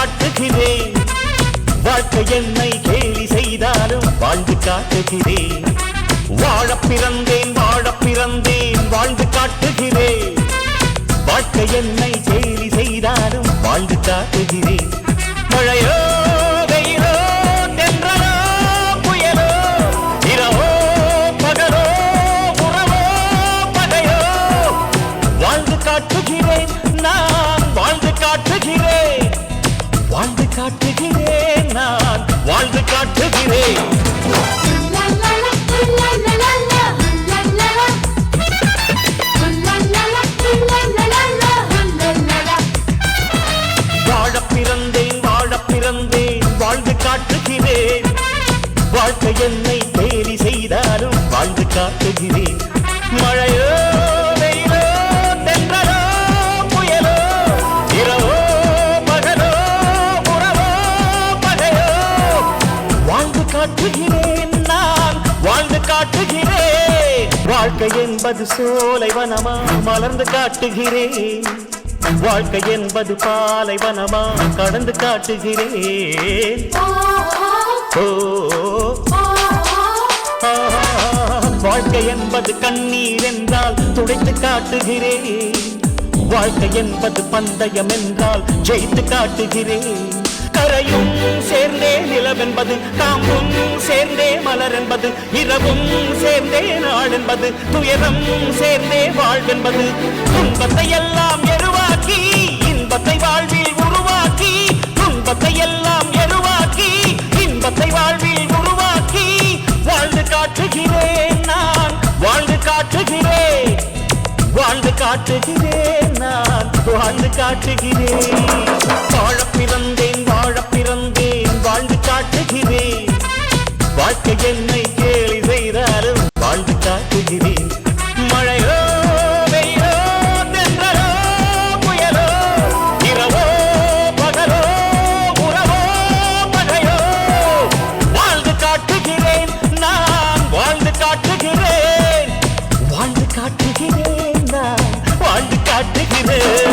காட்டுகிறேன். வாழ்க்கை என்னை கேலி செய்தாலும் வாழ்ந்து காட்டுகிறேன். வாழப் பிறந்தேன் வாழப் பிறந்தேன் வாழ்ந்து காட்டுகிறேன். வாழ்க்கை என்னை கேலி செய்தாலும் வாழ்ந்து காட்டுகிறேன். மழையோ வெயிலோ தென்றலோ புயலோ இரவோ பகலோ உறவோ பகையோ வாழ்ந்து காட்டுகிறேன். நான் வாழ்ந்து காட்டுகிறேன். வாழ்ந்து காட்டுகிறேன். நான் வாழ்ந்து காட்டுகிறேன். வாழப் பிறந்தேன் வாழப் பிறந்தேன் வாழ்ந்து காட்டுகிறேன். வாழ்க்கை என்னை தேடி செய்தாலும் வாழ்ந்து காட்டுகிறேன். மழையோ வெயிலோ தென்றலோ புயலோ இரவோ பகலோ உறவோ பகையோ வாழ்ந்து காட்டுகிறேன். நான் வாழ்ந்து காட்டுகிறேன். வாழ்க்கை என்பது சோலை வனமா மலர்ந்து காட்டுகிறேன். வாழ்க்கை என்பது பாலை வனமா கடந்து காட்டுகிறேன். வாழ்க்கை என்பது கண்ணீர் என்றால் துடைத்து காட்டுகிறேன். வாழ்க்கை என்பது பந்தயம் என்றால் ஜெயித்து காட்டுகிறேன். கரையும் சேர்ந்தே நிலவென்பது காம்பும் சேர்ந்தே மலர் என்பது இரவும் சேர்ந்தே நாள் என்பது துயரம் சேர்ந்தே வாழ்வென்பது துன்பத்தை எல்லாம் எருவாக்கி இன்பத்தை வாழ்வில் உருவாக்கி துன்பத்தை எல்லாம் எருவாக்கி இன்பத்தை வாழ்வில் உருவாக்கி வாழ்ந்து காட்டுகிறேன். நான் வாழ்ந்து காட்டுகிறேன். வாழ்ந்து காட்டுகிறேன். நான் வாழ்ந்து காட்டுகிறேன். வாழப் பிறந்தேன் வாழப் பிறந்தேன் வாழ்ந்து காட்டுகிறேன். வாழ்க்கை என்னை கேலி செய்தாலும் வாழ்ந்து காட்டுகிறேன். மழையோ வெயிலோ தென்றலோ புயலோ இரவோ பகலோ உறவோ பகையோ வாழ்ந்து காட்டுகிறேன். நான் வாழ்ந்து காட்டுகிறேன். வாழ்ந்து காட்டுகிறேன். நான் வாழ்ந்து காட்டுகிறேன்.